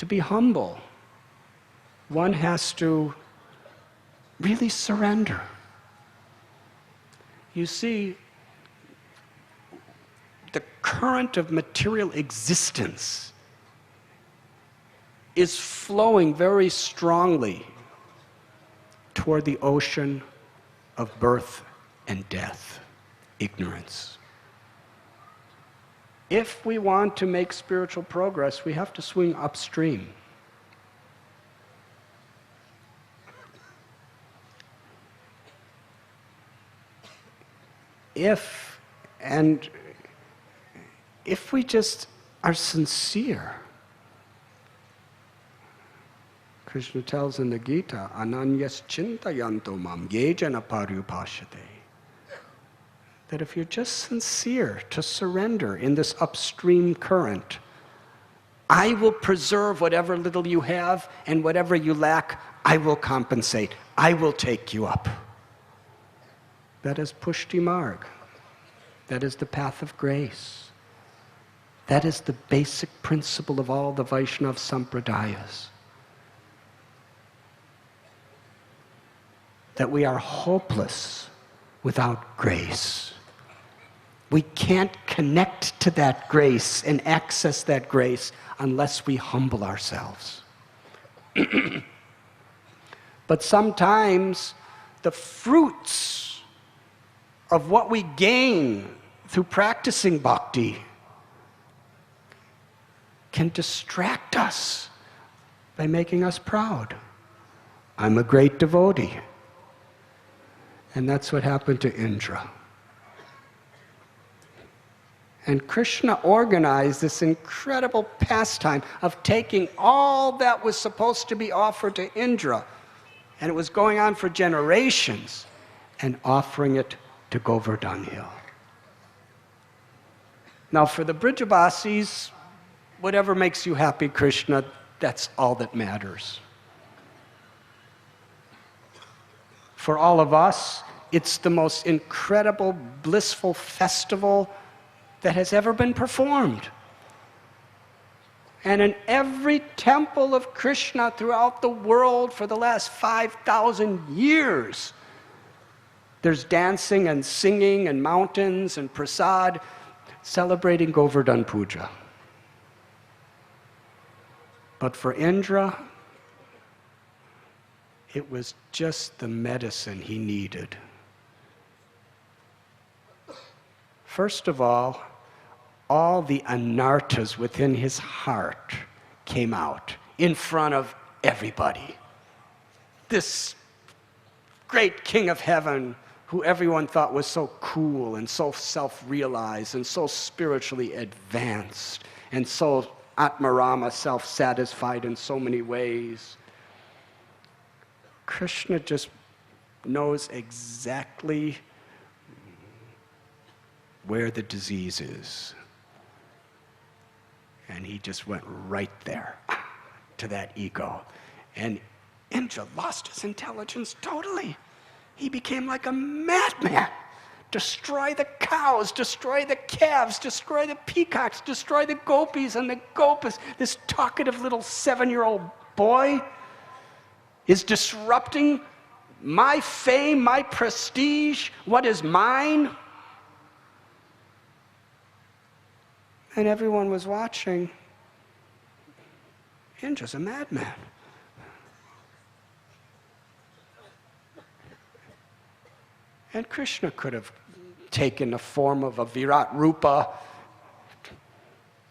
to be humble. One has to really surrender. You see, the current of material existence is flowing very strongly toward the ocean of birth and death, ignorance. If we want to make spiritual progress, we have to swing upstream. If we just are sincere, Krishna tells in the Gita, Ananyas chintayanto mam yejana paryupashate, that if you're just sincere to surrender in this upstream current, I will preserve whatever little you have, and whatever you lack, I will compensate. I will take you up. That is Pushti Marg. That is the path of grace. That is the basic principle of all the Vaishnava Sampradayas. That we are hopeless without grace. We can't connect to that grace and access that grace unless we humble ourselves. But sometimes the fruits of what we gain through practicing bhakti can distract us by making us proud. I'm a great devotee. And that's what happened to Indra. And Krishna organized this incredible pastime of taking all that was supposed to be offered to Indra, and it was going on for generations, and offering it to Govardhan Hill. Now for the Brijabasis, whatever makes you happy, Krishna, that's all that matters. For all of us, it's the most incredible, blissful festival that has ever been performed. And in every temple of Krishna throughout the world for the last 5,000 years, there's dancing and singing and mountains and prasad celebrating Govardhan Puja. But for Indra, it was just the medicine he needed. First of all the anarthas within his heart came out in front of everybody. This great king of heaven, who everyone thought was so cool and so self-realized and so spiritually advanced and so Atmarama, self-satisfied in so many ways. Krishna just knows exactly where the disease is. And he just went right there to that ego. And Indra lost his intelligence totally. He became like a madman. Destroy the cows, destroy the calves, destroy the peacocks, destroy the gopis and the gopas. This talkative little 7-year-old boy is disrupting my fame, my prestige, what is mine. And everyone was watching. Indra's a madman. And Krishna could have taken the form of a Virat Rupa.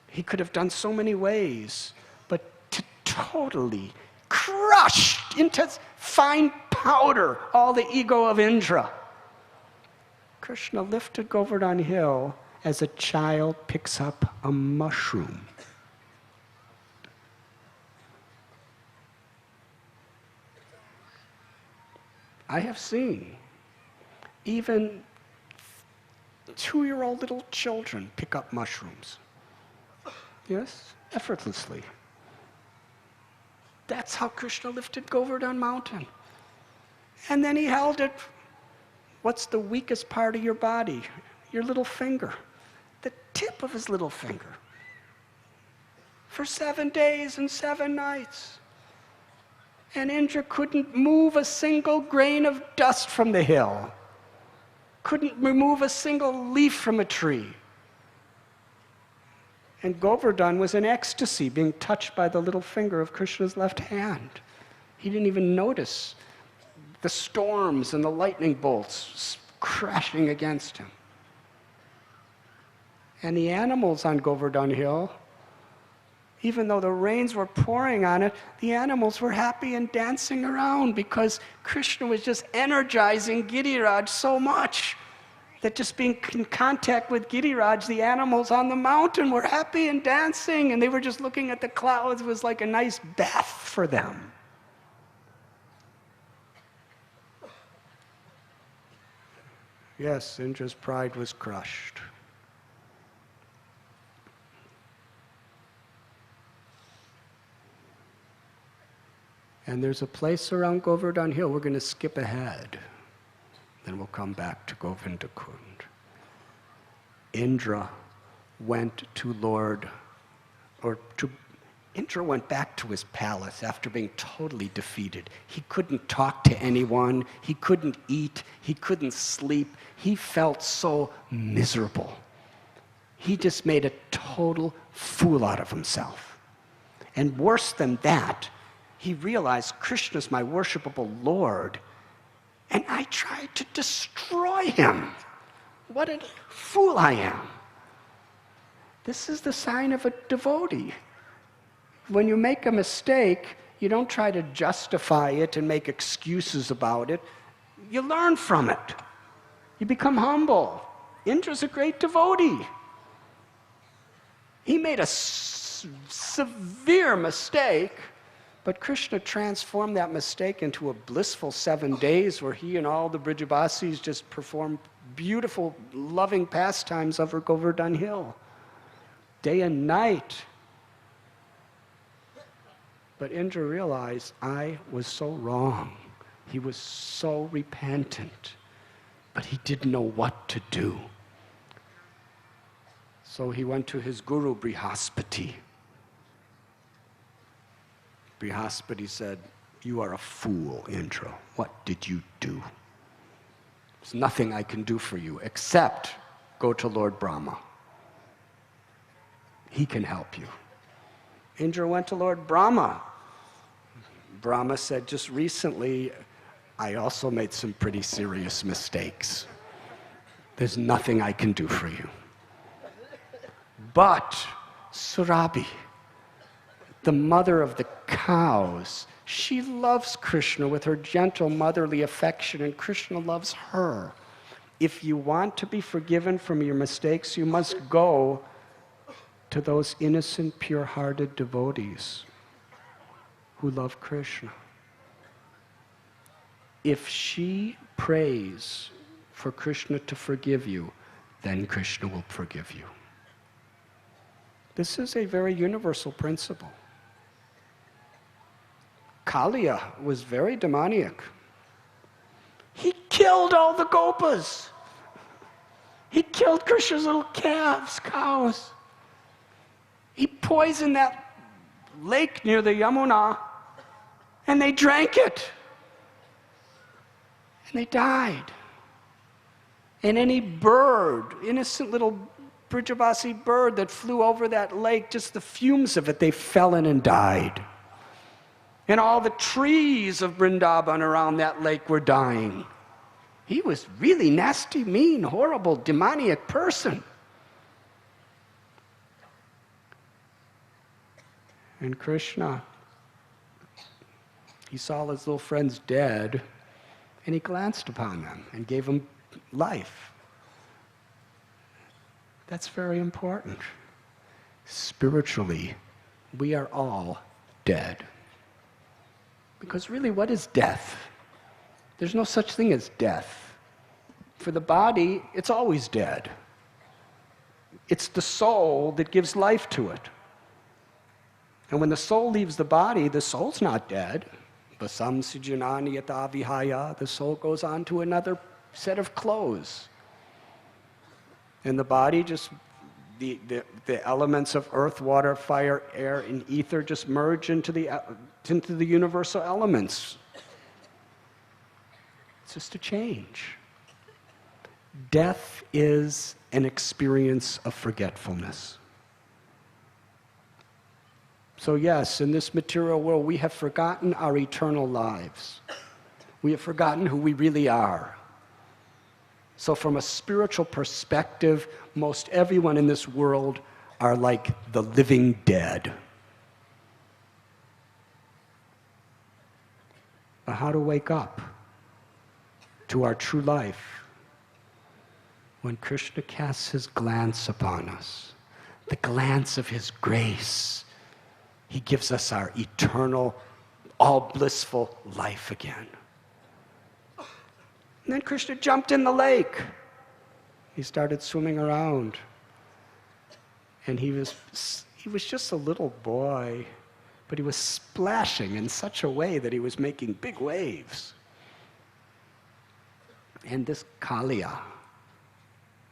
He could have done so many ways, but to totally crush into fine powder all the ego of Indra. Krishna lifted Govardhan Hill as a child picks up a mushroom. I have seen even 2-year-old little children pick up mushrooms. Yes, effortlessly. That's how Krishna lifted Govardhan Mountain. And then he held it. What's the weakest part of your body? Your little finger. The tip of his little finger. for 7 days and 7 nights. And Indra couldn't move a single grain of dust from the hill, couldn't remove a single leaf from a tree. And Govardhan was in ecstasy, being touched by the little finger of Krishna's left hand. He didn't even notice the storms and the lightning bolts crashing against him. And the animals on Govardhan Hill, even though the rains were pouring on it, the animals were happy and dancing around because Krishna was just energizing Giriraj so much that just being in contact with Giriraj, the animals on the mountain were happy and dancing, and they were just looking at the clouds. It was like a nice bath for them. Yes, Indra's pride was crushed. And there's a place around Govardhan Hill. We're going to skip ahead. Then we'll come back to Govindakund. Indra went back to his palace after being totally defeated. He couldn't talk to anyone. He couldn't eat. He couldn't sleep. He felt so miserable. He just made a total fool out of himself. And worse than that, he realized Krishna's my worshipable Lord, and I tried to destroy him. What a fool I am. This is the sign of a devotee. When you make a mistake, you don't try to justify it and make excuses about it. You learn from it. You become humble. Indra's a great devotee. He made a severe mistake, but Krishna transformed that mistake into a blissful 7 days where he and all the Brijabasis just performed beautiful, loving pastimes over Govardhan Hill, day and night. But Indra realized, I was so wrong. He was so repentant, but he didn't know what to do. So he went to his guru, Brihaspati. Brihaspati said, you are a fool, Indra. What did you do? There's nothing I can do for you except go to Lord Brahma. He can help you. Indra went to Lord Brahma. Brahma said, just recently, I also made some pretty serious mistakes. There's nothing I can do for you. But Surabhi, the mother of the cows, she loves Krishna with her gentle motherly affection, and Krishna loves her. If you want to be forgiven from your mistakes, you must go to those innocent, pure-hearted devotees who love Krishna. If she prays for Krishna to forgive you, then Krishna will forgive you. This is a very universal principle. Kaliya was very demoniac. He killed all the gopas. He killed Krishna's little calves, cows. He poisoned that lake near the Yamuna, and they drank it. And they died. And any bird, innocent little Brijavasi bird that flew over that lake, just the fumes of it, they fell in and died. And all the trees of Vrindavan around that lake were dying. He was really nasty, mean, horrible, demoniac person. And Krishna, he saw his little friends dead, and he glanced upon them and gave them life. That's very important. Spiritually, we are all dead. Because really, what is death? There's no such thing as death. For the body, it's always dead. It's the soul that gives life to it. And when the soul leaves the body, the soul's not dead. Basam sijanani yata vihaya, the soul goes on to another set of clothes. And the body just the elements of earth, water, fire, air, and ether just merge into the universal elements. It's just a change. Death is an experience of forgetfulness. So yes, in this material world, we have forgotten our eternal lives. We have forgotten who we really are. So from a spiritual perspective, most everyone in this world are like the living dead. But how to wake up to our true life? When Krishna casts his glance upon us, the glance of his grace, he gives us our eternal, all blissful life again. And then Krishna jumped in the lake. He started swimming around. And he was just a little boy, but he was splashing in such a way that he was making big waves. And this Kaliya,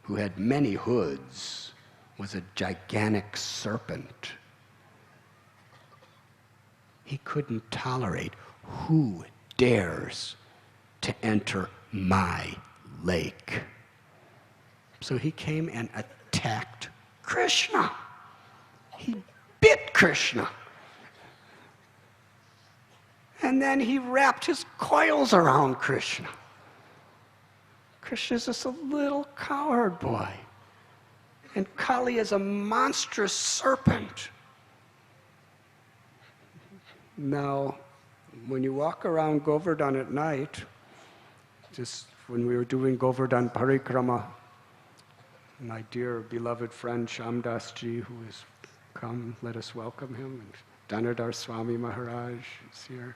who had many hoods, was a gigantic serpent. He couldn't tolerate, who dares to enter my lake? So he came and attacked Krishna. He bit Krishna. And then he wrapped his coils around Krishna. Krishna's just a little cowherd boy. And Kali is a monstrous serpent. Now, when you walk around Govardhan at night, just when we were doing Govardhan Parikrama, my dear beloved friend Shamdas Ji, who has come, let us welcome him, and Dhanadhar Swami Maharaj is here.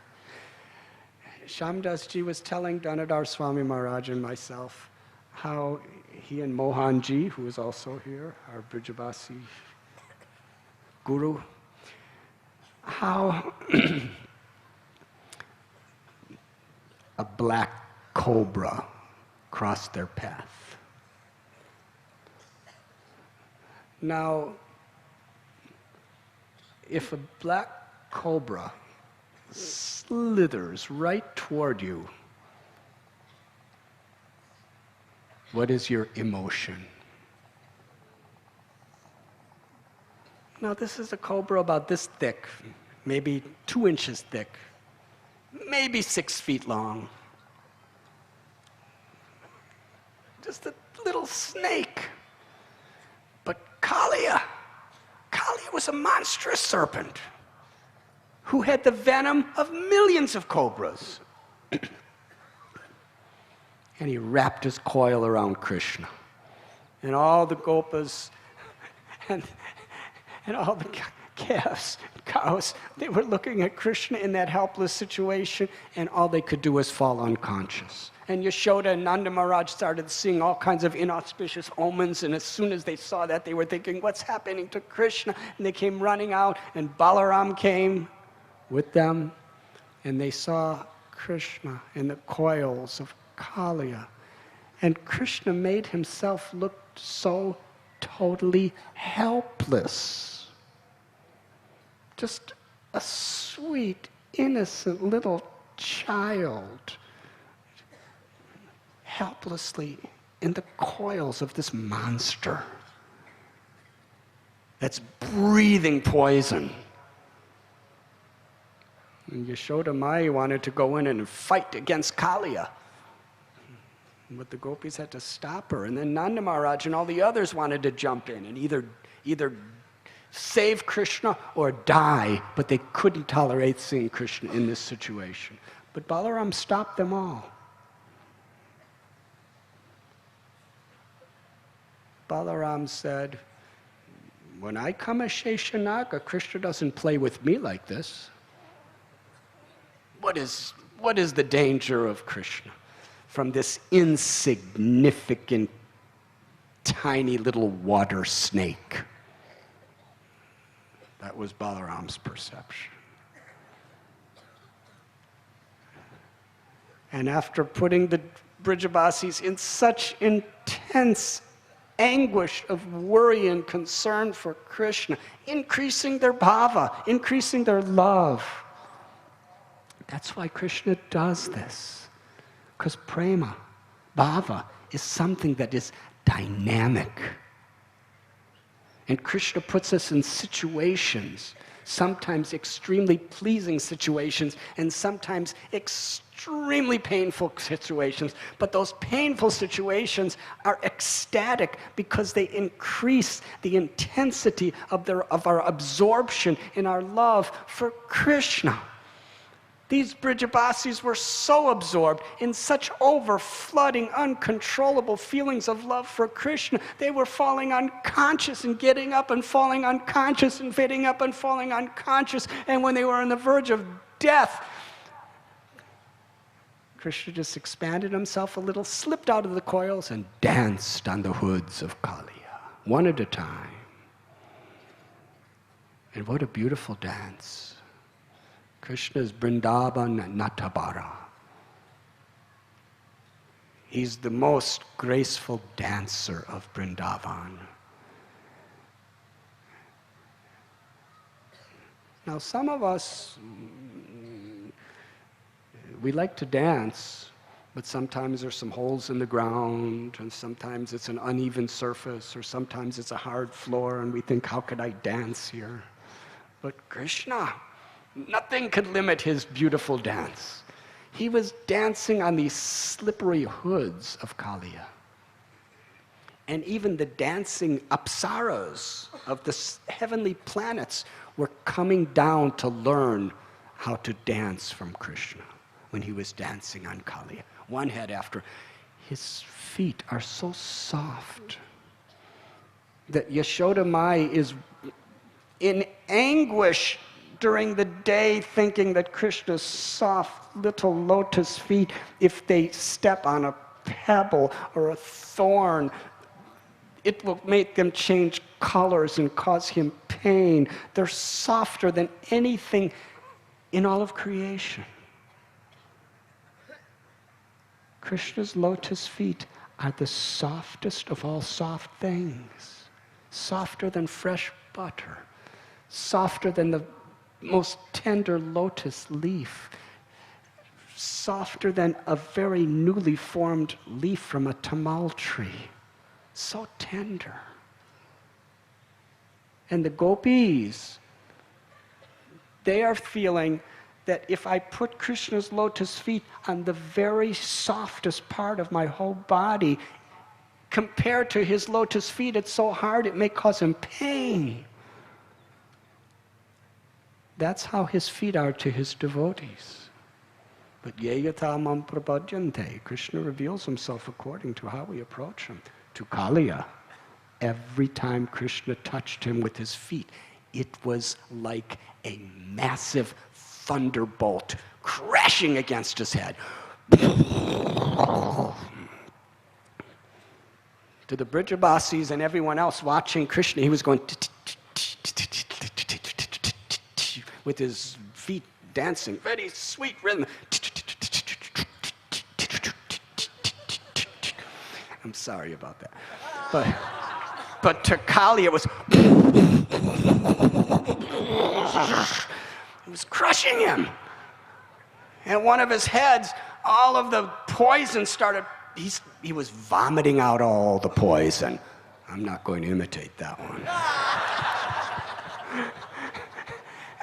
Shamdas Ji was telling Dhanadhar Swami Maharaj and myself how he and Mohan Ji, who is also here, our Brijabasi guru, how a black cobra crossed their path. Now, if a black cobra slithers right toward you, what is your emotion? Now, this is a cobra about this thick, maybe 2 inches thick, maybe 6 feet long. Just a little snake. But Kaliya was a monstrous serpent who had the venom of millions of cobras. And he wrapped his coil around Krishna. And all the gopas and all the calves, cows, they were looking at Krishna in that helpless situation, and all they could do was fall unconscious. And Yashoda and Nanda Maharaj started seeing all kinds of inauspicious omens, and as soon as they saw that, they were thinking, what's happening to Krishna? And they came running out, and Balaram came with them, and they saw Krishna in the coils of Kaliya. And Krishna made himself look so totally helpless. Just a sweet, innocent little child, helplessly in the coils of this monster that's breathing poison. And Yashoda Mai wanted to go in and fight against Kaliya. But the gopis had to stop her. And then Nanda Maharaj and all the others wanted to jump in and either save Krishna or die, but they couldn't tolerate seeing Krishna in this situation. But Balaram stopped them all. Balaram said, when I come as Sheshanaga, Krishna doesn't play with me like this. What is the danger of Krishna from this insignificant, tiny little water snake? That was Balaram's perception. And after putting the Brijabasis in such intense anguish of worry and concern for Krishna, increasing their bhava, increasing their love. That's why Krishna does this. Because prema, bhava, is something that is dynamic. And Krishna puts us in situations, sometimes extremely pleasing situations, and sometimes extremely painful situations. But those painful situations are ecstatic because they increase the intensity of our absorption in our love for Krishna. These Brijabasis were so absorbed in such overflooding, uncontrollable feelings of love for Krishna, they were falling unconscious and getting up and falling unconscious and getting up and falling unconscious. And when they were on the verge of death, Krishna just expanded himself a little, slipped out of the coils, and danced on the hoods of Kaliya, one at a time. And what a beautiful dance. Krishna's Vrindavan Natabara. He's the most graceful dancer of Vrindavan. Now, some of us, we like to dance, but sometimes there's some holes in the ground, and sometimes it's an uneven surface, or sometimes it's a hard floor, and we think, how could I dance here? But Krishna, nothing could limit his beautiful dance. He was dancing on these slippery hoods of Kaliya. And even the dancing apsaras of the heavenly planets were coming down to learn how to dance from Krishna when he was dancing on Kaliya. One head after. His feet are so soft that Yashoda Mai is in anguish during the day, thinking that Krishna's soft little lotus feet, if they step on a pebble or a thorn, it will make them change colors and cause him pain. They're softer than anything in all of creation. Krishna's lotus feet are the softest of all soft things, softer than fresh butter, softer than the most tender lotus leaf, softer than a very newly formed leaf from a tamal tree. So tender. And the gopis, they are feeling that if I put Krishna's lotus feet on the very softest part of my whole body, compared to his lotus feet, it's so hard it may cause him pain. That's how his feet are to his devotees. But yeyata mam prabhadyante, Krishna reveals himself according to how we approach him. To Kaliya, every time Krishna touched him with his feet, it was like a massive thunderbolt crashing against his head. To the Brijabasis and everyone else watching Krishna, he was going with his feet dancing, very sweet rhythm. I'm sorry about that. But to Kali, it was crushing him. And one of his heads, all of the poison started, he was vomiting out all the poison. I'm not going to imitate that one.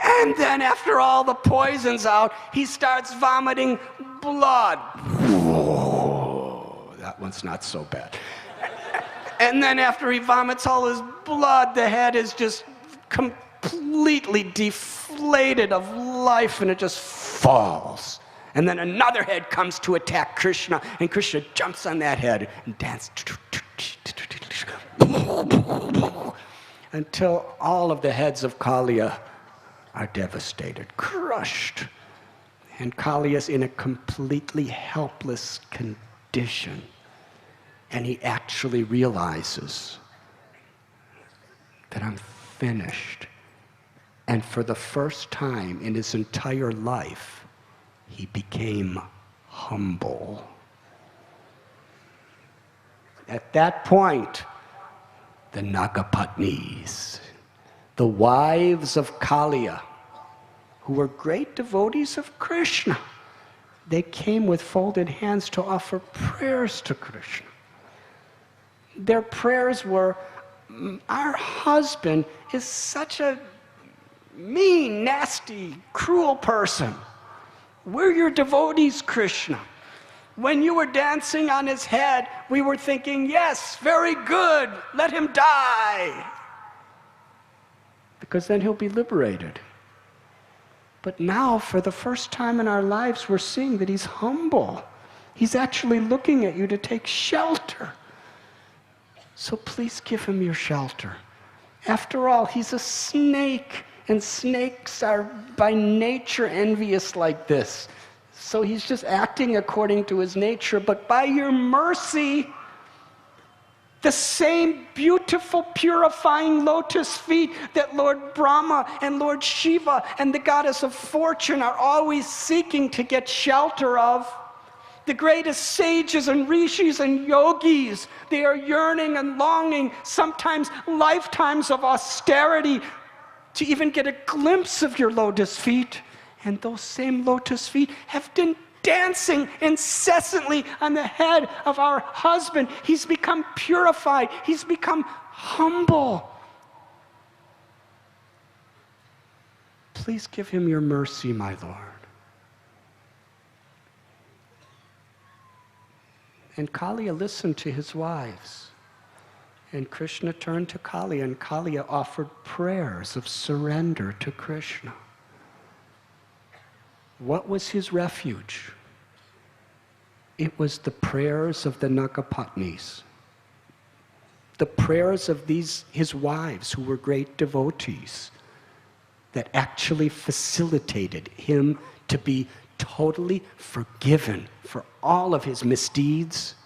And then after all the poison's out, he starts vomiting blood. Whoa, that one's not so bad. And then after he vomits all his blood, the head is just completely deflated of life, and it just falls. And then another head comes to attack Krishna, and Krishna jumps on that head and dances until all of the heads of Kaliya are devastated, crushed. And Kaliya is in a completely helpless condition. And he actually realizes that I'm finished. And for the first time in his entire life, he became humble. At that point, the Nagapatnis, the wives of Kaliya, who were great devotees of Krishna. They came with folded hands to offer prayers to Krishna. Their prayers were, our husband is such a mean, nasty, cruel person. We're your devotees, Krishna. When you were dancing on his head, we were thinking, yes, very good, let him die. Because then he'll be liberated. But now, for the first time in our lives, we're seeing that he's humble. He's actually looking at you to take shelter. So please give him your shelter. After all, he's a snake, and snakes are by nature envious like this. So he's just acting according to his nature, but by your mercy, the same beautiful, purifying lotus feet that Lord Brahma and Lord Shiva and the goddess of fortune are always seeking to get shelter of, the greatest sages and rishis and yogis, they are yearning and longing, sometimes lifetimes of austerity, to even get a glimpse of your lotus feet. And those same lotus feet have been dancing incessantly on the head of our husband. He's become purified. He's become humble. Please give him your mercy, my Lord. And Kaliya listened to his wives. And Krishna turned to Kaliya, and Kaliya offered prayers of surrender to Krishna. What was his refuge? It was the prayers of the Nagapatnis, the prayers of his wives who were great devotees, that actually facilitated him to be totally forgiven for all of his misdeeds.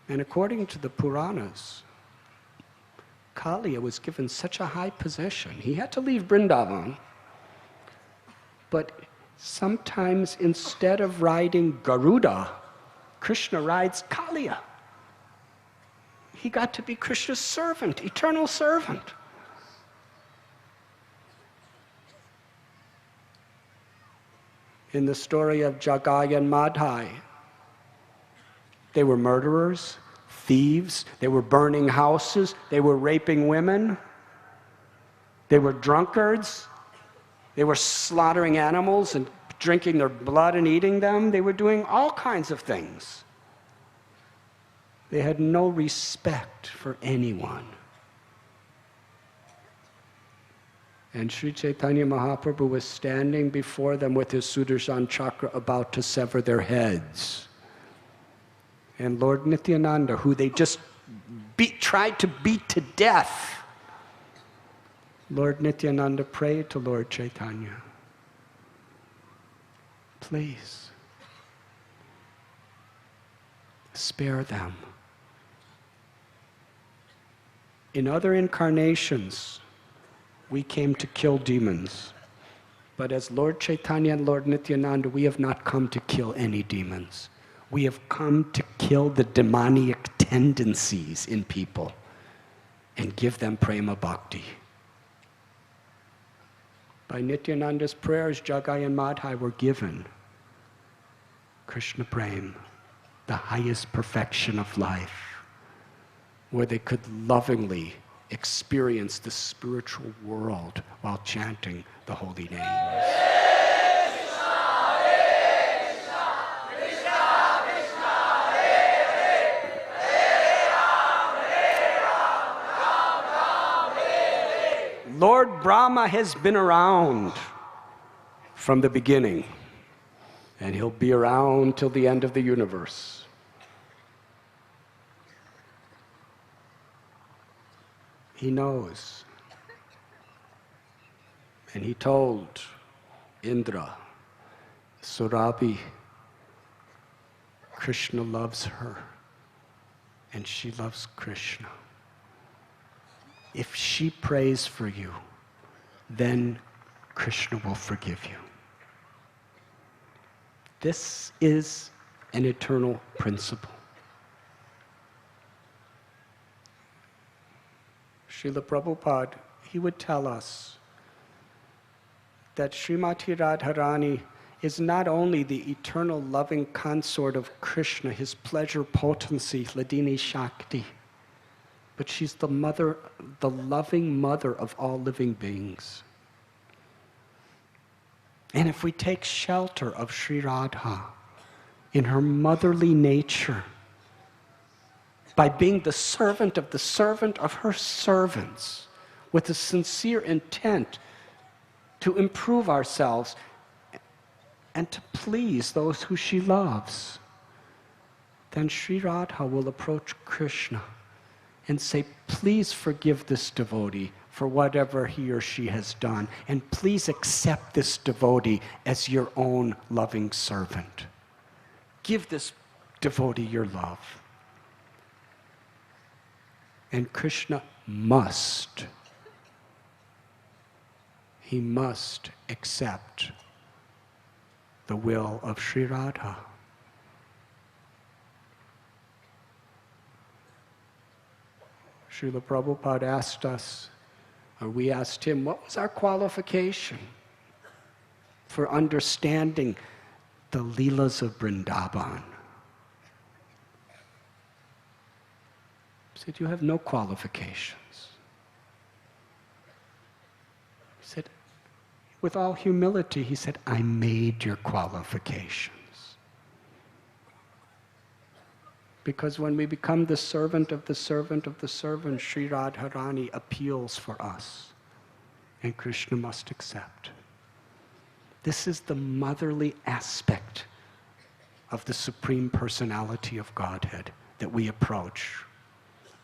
And according to the Puranas, Kaliya was given such a high position. He had to leave Vrindavan, but sometimes instead of riding Garuda, Krishna rides Kaliya. He got to be Krishna's servant, eternal servant. In the story of Jagai and Madhai, they were murderers, thieves, they were burning houses, they were raping women, they were drunkards, they were slaughtering animals and drinking their blood and eating them. They were doing all kinds of things. They had no respect for anyone. And Sri Chaitanya Mahaprabhu was standing before them with his Sudarshan Chakra about to sever their heads. And Lord Nityananda, who they just tried to beat to death, Lord Nityananda prayed to Lord Chaitanya, please, spare them. In other incarnations, we came to kill demons. But as Lord Chaitanya and Lord Nityananda, we have not come to kill any demons. We have come to kill the demoniac tendencies in people and give them prema bhakti. By Nityananda's prayers, Jagai and Madhai were given Krishna Prem, the highest perfection of life, where they could lovingly experience the spiritual world while chanting the holy names. Lord Brahma has been around from the beginning, and he'll be around till the end of the universe. He knows. And he told Indra, Surabhi, Krishna loves her, and she loves Krishna. If she prays for you, then Krishna will forgive you. This is an eternal principle. Srila Prabhupada, he would tell us that Srimati Radharani is not only the eternal loving consort of Krishna, his pleasure potency, Hladini Shakti, but she's the mother, the loving mother of all living beings. And if we take shelter of Sri Radha in her motherly nature, by being the servant of her servants, with a sincere intent to improve ourselves and to please those who she loves, then Sri Radha will approach Krishna and say, please forgive this devotee for whatever he or she has done, and please accept this devotee as your own loving servant. Give this devotee your love. And Krishna must, he must accept the will of Sri Radha. Srila Prabhupada asked us, or we asked him, what was our qualification for understanding the Leelas of Vrindavan? He said, you have no qualifications. He said, with all humility, he said, I made your qualifications. Because when we become the servant of the servant of the servant, Sri Radharani appeals for us, and Krishna must accept. This is the motherly aspect of the Supreme Personality of Godhead that we approach.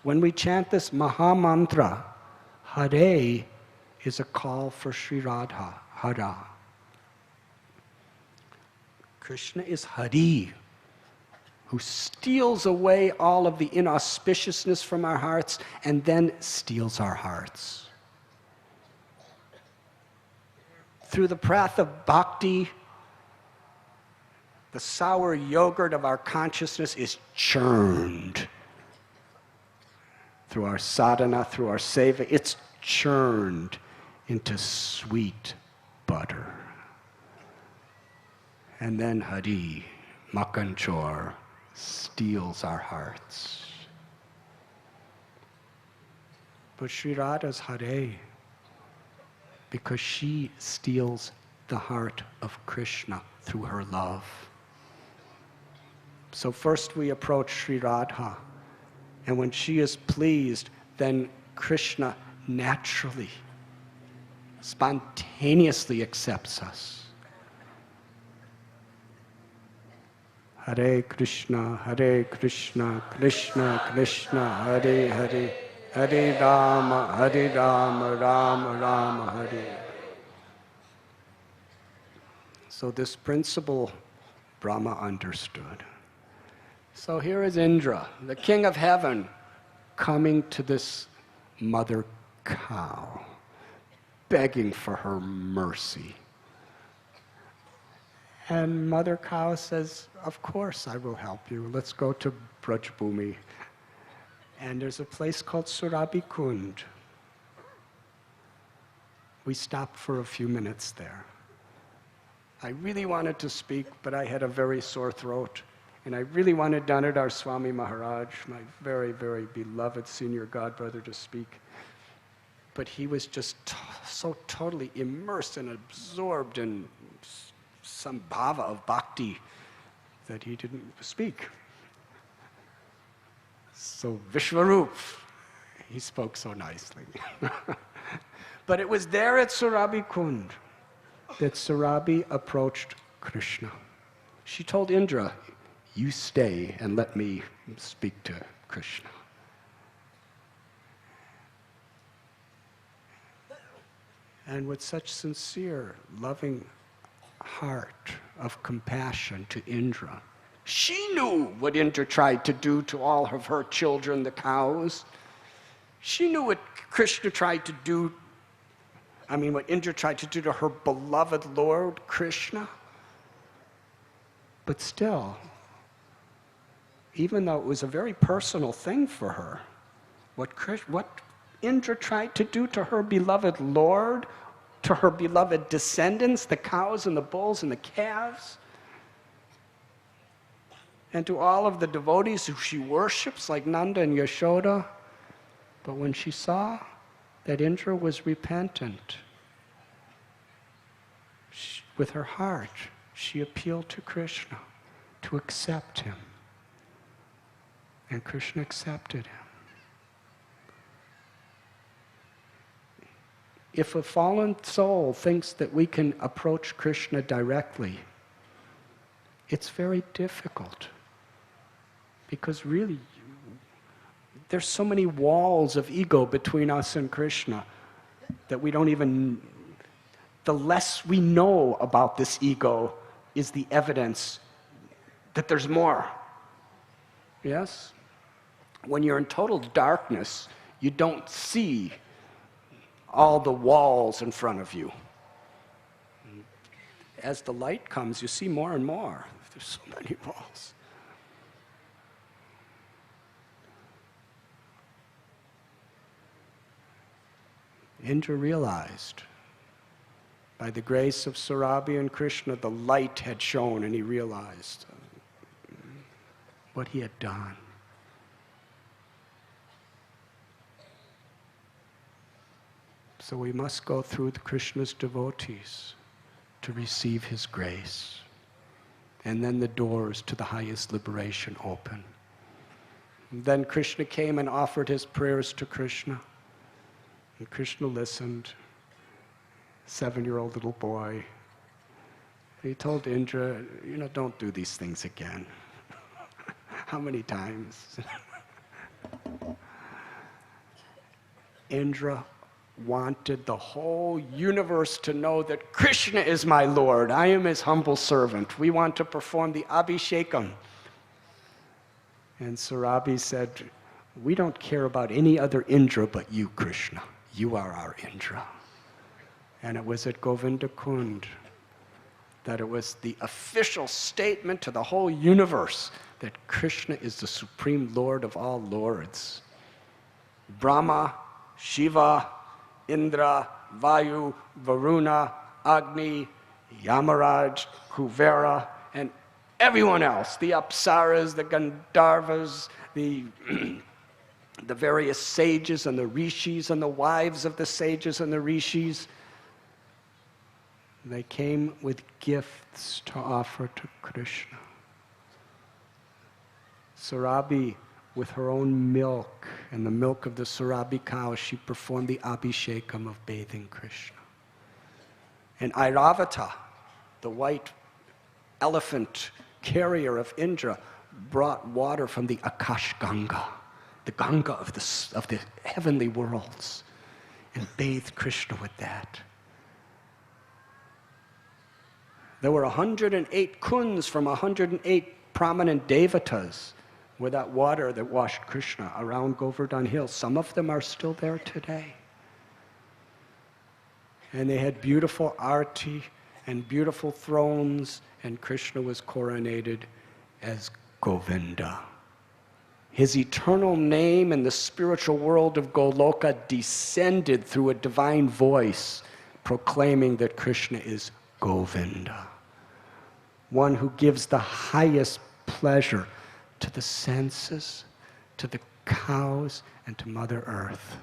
When we chant this Maha Mantra, Hare is a call for Sri Radha, Hara. Krishna is Hari, who steals away all of the inauspiciousness from our hearts and then steals our hearts. Through the path of bhakti, the sour yogurt of our consciousness is churned. Through our sadhana, through our seva, it's churned into sweet butter. And then Hari, Makanchor, steals our hearts. But Sri Radha's Hare, because she steals the heart of Krishna through her love. So first we approach Sri Radha, and when she is pleased, then Krishna naturally, spontaneously accepts us. Hare Krishna, Krishna Krishna, Hare Hare, Hare Rama, Rama Rama, Hare. So this principle Brahma understood. So here is Indra, the king of heaven, coming to this mother cow, begging for her mercy. And Mother Cow says, of course I will help you. Let's go to Brajbhumi. And there's a place called Surabhi Kund. We stopped for a few minutes there. I really wanted to speak, but I had a very sore throat. And I really wanted Danadhar Swami Maharaj, my very, very beloved senior godbrother, to speak. But he was just so totally immersed and absorbed in some bhava of bhakti that he didn't speak. So Vishwarup, he spoke so nicely. But it was there at Surabhi Kund that Surabhi approached Krishna. She told Indra, you stay and let me speak to Krishna. And with such sincere, loving heart of compassion to Indra, she knew what Indra tried to do to all of her children, the cows. She knew what Krishna tried to do, what Indra tried to do to her beloved Lord, Krishna. But still, even though it was a very personal thing for her, what Indra tried to do to her beloved Lord, to her beloved descendants, the cows and the bulls and the calves, and to all of the devotees who she worships, like Nanda and Yashoda. But when she saw that Indra was repentant, with her heart, she appealed to Krishna to accept him. And Krishna accepted him. If a fallen soul thinks that we can approach Krishna directly, it's very difficult. Because really, there's so many walls of ego between us and Krishna that we don't even... The less we know about this ego is the evidence that there's more. Yes? When you're in total darkness, you don't see all the walls in front of you. As the light comes, you see more and more. There's so many walls. Indra realized, by the grace of Surabhi and Krishna, the light had shone, and he realized what he had done. So we must go through Krishna's devotees to receive his grace. And then the doors to the highest liberation open. And then Krishna came and offered his prayers to Krishna. And Krishna listened. 7-year-old little boy. He told Indra, don't do these things again. How many times? Indra wanted the whole universe to know that Krishna is my Lord. I am his humble servant. We want to perform the Abhishekam. And Surabhi said, we don't care about any other Indra but you, Krishna. You are our Indra. And it was at Govinda Kund that it was the official statement to the whole universe that Krishna is the supreme Lord of all lords. Brahma, Shiva, Indra, Vayu, Varuna, Agni, Yamaraj, Kuvera, and everyone else, the Apsaras, the Gandharvas, the various sages and the rishis and the wives of the sages and the rishis, they came with gifts to offer to Krishna. Surabhi, with her own milk and the milk of the Surabhi cow, she performed the Abhishekam of bathing Krishna. And Airavata, the white elephant carrier of Indra, brought water from the Akash Ganga, the Ganga of the heavenly worlds, and bathed Krishna with that. There were 108 kunds from 108 prominent devatas with that water that washed Krishna around Govardhan Hill. Some of them are still there today. And they had beautiful arti and beautiful thrones, and Krishna was coronated as Govinda. His eternal name in the spiritual world of Goloka descended through a divine voice, proclaiming that Krishna is Govinda, one who gives the highest pleasure to the senses, to the cows, and to Mother Earth.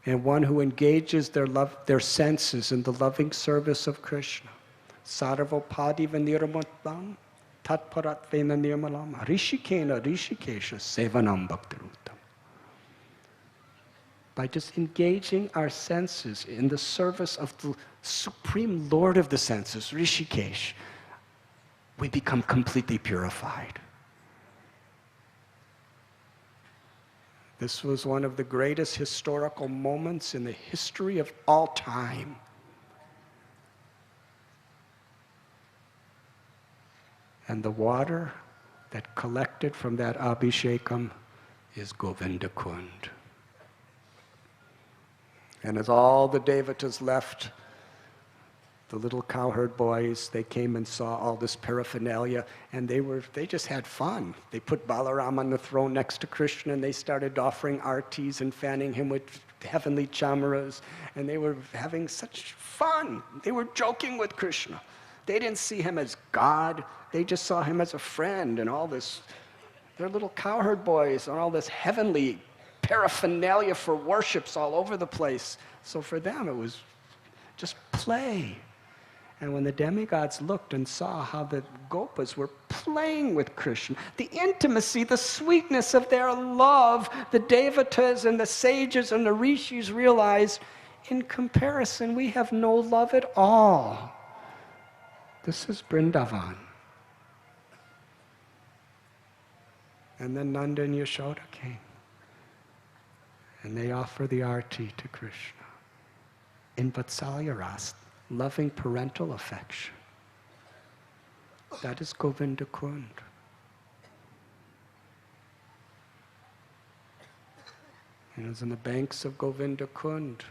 And one who engages their senses in the loving service of Krishna. Sarvapadiva nirmattam tatparatvena nirmalam rishikena rishikesha sevanam bhaktirutam. By just engaging our senses in the service of the Supreme Lord of the senses, Rishikesh, we become completely purified. This was one of the greatest historical moments in the history of all time. And the water that collected from that Abhishekam is Govinda Kund. And as all the devatas left The little cowherd boys, they came and saw all this paraphernalia, and they just had fun. They put Balaram on the throne next to Krishna, and they started offering artis and fanning him with heavenly chamaras, and they were having such fun. They were joking with Krishna. They didn't see him as God. They just saw him as a friend, and all this, they're little cowherd boys, and all this heavenly paraphernalia for worships all over the place. So for them, it was just play. And when the demigods looked and saw how the gopas were playing with Krishna, the intimacy, the sweetness of their love, the devatas and the sages and the rishis realized, in comparison, we have no love at all. This is Vrindavan. And then Nanda and Yashoda came. And they offer the arti to Krishna in Vatsalya Ras, loving parental affection. That is Govinda Kund. And it was on the banks of Govinda Kund,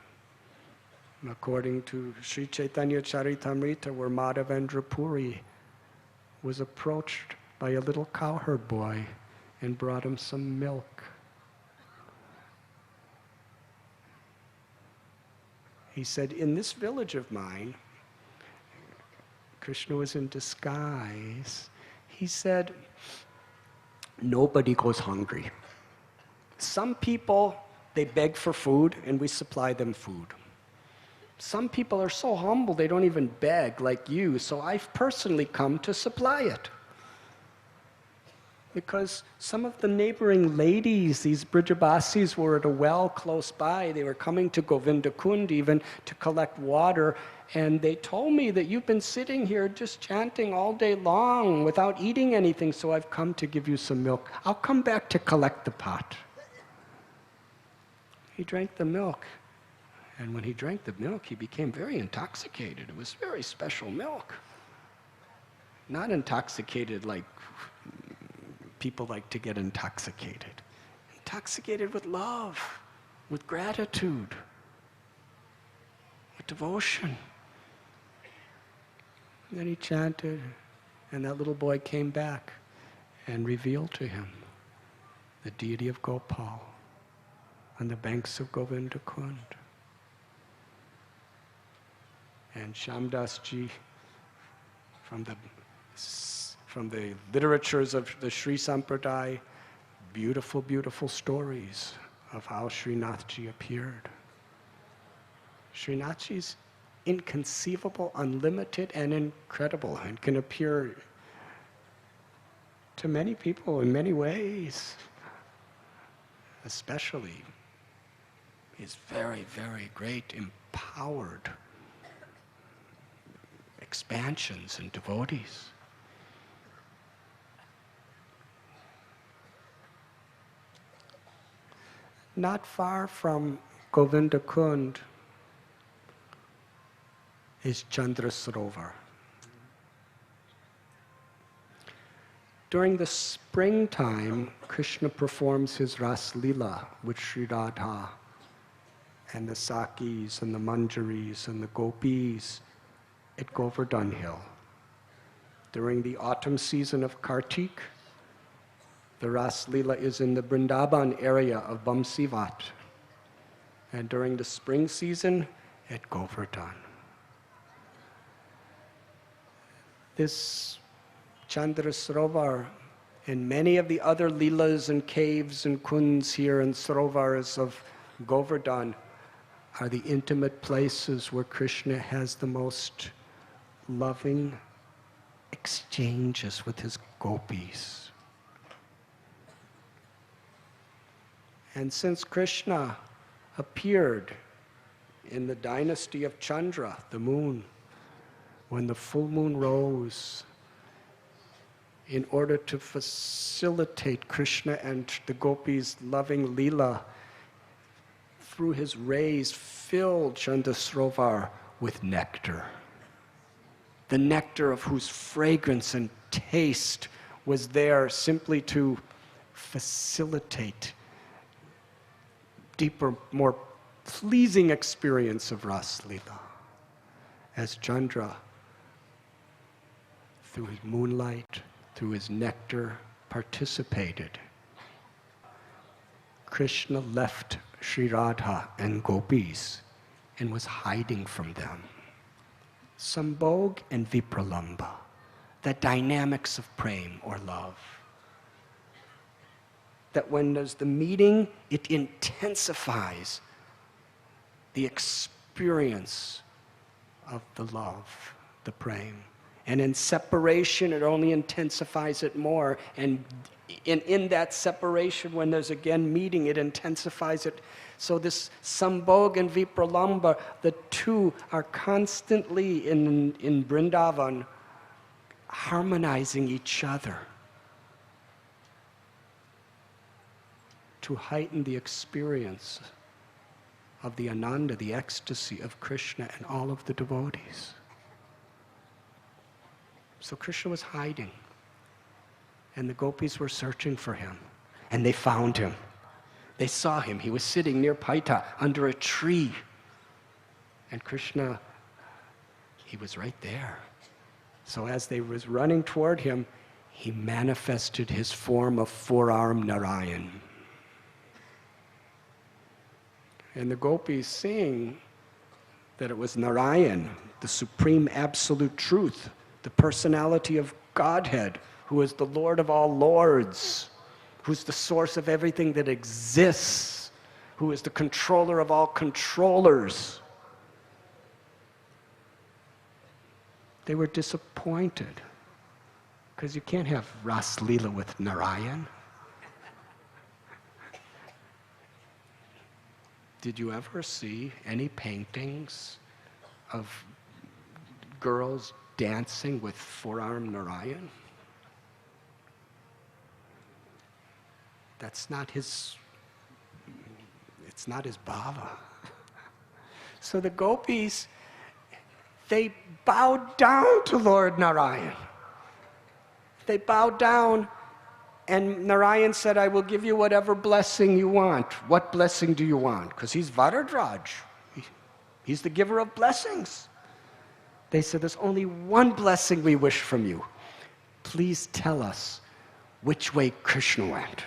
according to Sri Chaitanya Charitamrita, where Madhavendra Puri was approached by a little cowherd boy and brought him some milk. He said, in this village of mine, Krishna was in disguise. He said, nobody goes hungry. Some people, they beg for food and we supply them food. Some people are so humble they don't even beg like you, so I've personally come to supply it. Because some of the neighboring ladies, these Brijabasis, were at a well close by. They were coming to Govinda Kund even to collect water, and they told me that you've been sitting here just chanting all day long without eating anything, so I've come to give you some milk. I'll come back to collect the pot. He drank the milk, and when he drank the milk, he became very intoxicated. It was very special milk. Not intoxicated like people like to get intoxicated. Intoxicated with love, with gratitude, with devotion. And then he chanted, and that little boy came back and revealed to him the deity of Gopal on the banks of Govinda Kund. And Shyamdas Ji, from the literatures of the Sri Sampradaya, beautiful, beautiful stories of how Srinathji appeared. Srinathji's inconceivable, unlimited, and incredible, and can appear to many people in many ways, especially his very, very great, empowered expansions and devotees. Not far from Govinda Kund is Chandra Sarovar. During the springtime, Krishna performs his Ras Lila with Sri Radha and the Sakis and the Manjaris and the Gopis at Govardhan Hill. During the autumn season of Kartik, the Ras Lila is in the Vrindavan area of Bamsivat. And during the spring season, at Govardhan. This Chandra Sarovar and many of the other Leelas and caves and kunds here and Sarovars of Govardhan are the intimate places where Krishna has the most loving exchanges with his gopis. And since Krishna appeared in the dynasty of Chandra, the moon, when the full moon rose, in order to facilitate Krishna and the gopis' loving Leela, through his rays filled Chandra Sarovar with nectar. The nectar of whose fragrance and taste was there simply to facilitate deeper, more pleasing experience of Ras Lila. as Chandra, through his moonlight, through his nectar, participated, Krishna left Sri Radha and gopis and was hiding from them. Sambhog and Vipralamba, the dynamics of prem or love. That when there's the meeting, it intensifies the experience of the love, the prem. And in separation, it only intensifies it more. And in that separation, when there's again meeting, it intensifies it. So this Sambhog and Vipralamba, the two are constantly in Vrindavan harmonizing each other to heighten the experience of the ananda, the ecstasy of Krishna and all of the devotees. So Krishna was hiding, and the gopis were searching for him, and they found him. They saw him. He was sitting near Paita under a tree, and Krishna, he was right there. So as they was running toward him, he manifested his form of four-armed Narayan. And the gopis, seeing that it was Narayan, the supreme absolute truth, the personality of Godhead, who is the Lord of all lords, who's the source of everything that exists, who is the controller of all controllers, they were disappointed, because you can't have Ras Leela with Narayan. Did you ever see any paintings of girls dancing with four-armed Narayan? That's not his, it's not his bhava. So the gopis, they bowed down to Lord Narayan. They bowed down, and Narayan said, I will give you whatever blessing you want. What blessing do you want? Because he's Varadraj. He's the giver of blessings. They said, there's only one blessing we wish from you. Please tell us which way Krishna went.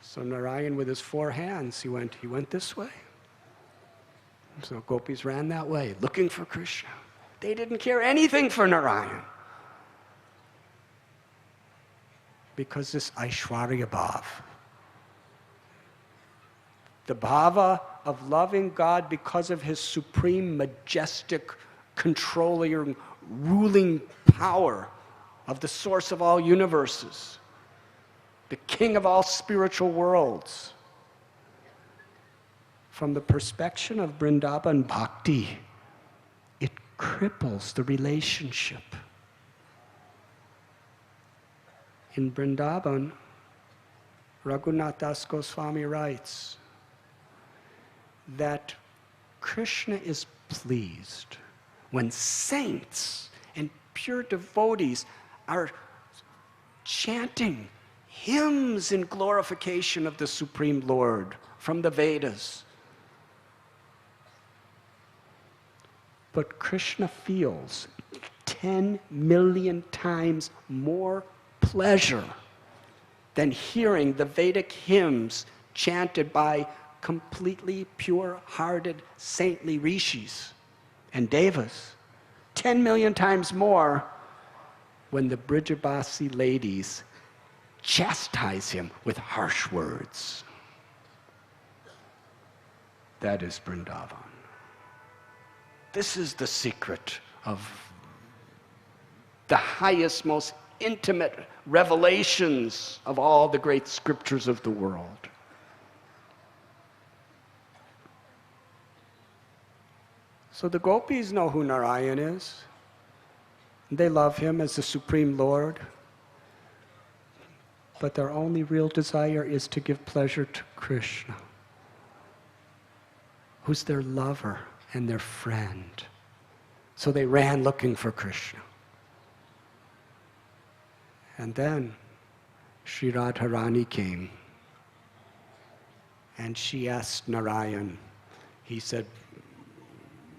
So Narayan, with his four hands, he went this way. So gopis ran that way, looking for Krishna. They didn't care anything for Narayan. Because this Aishwarya Bhav, the bhava of loving God because of his supreme, majestic, controlling, ruling power of the source of all universes, the king of all spiritual worlds. From the perspective of Vrindavan Bhakti, it cripples the relationship. In Vrindavan, Raghunath Das Goswami writes that Krishna is pleased when saints and pure devotees are chanting hymns in glorification of the Supreme Lord from the Vedas. But Krishna feels 10 million times more pleasure than hearing the Vedic hymns chanted by completely pure-hearted, saintly rishis and devas. 10 million times more when the Brijabasi ladies chastise him with harsh words. That is Vrindavan. This is the secret of the highest, most intimate revelations of all the great scriptures of the world. So the gopis know who Narayan is. They love him as the Supreme Lord. But their only real desire is to give pleasure to Krishna, who's their lover and their friend. So they ran looking for Krishna. And then Sri Radharani came, and she asked Narayan, he said,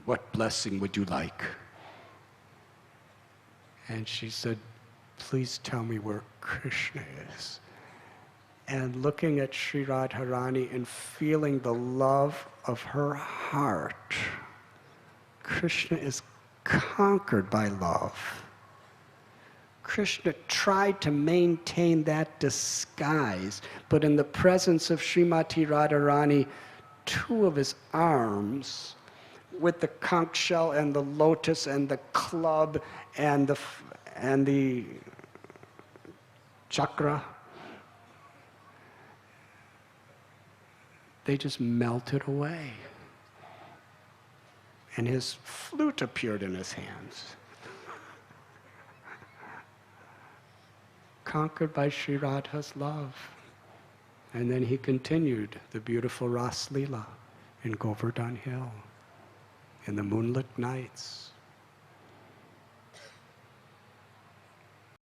"What blessing would you like?" And she said, "Please tell me where Krishna is." And looking at Sri Radharani and feeling the love of her heart, Krishna is conquered by love. Krishna tried to maintain that disguise, but in the presence of Srimati Radharani, two of his arms, with the conch shell and the lotus and the club and the chakra, they just melted away. And his flute appeared in his hands. Conquered by Sri Radha's love. And then he continued the beautiful Ras Leela in Govardhan Hill, in the moonlit nights.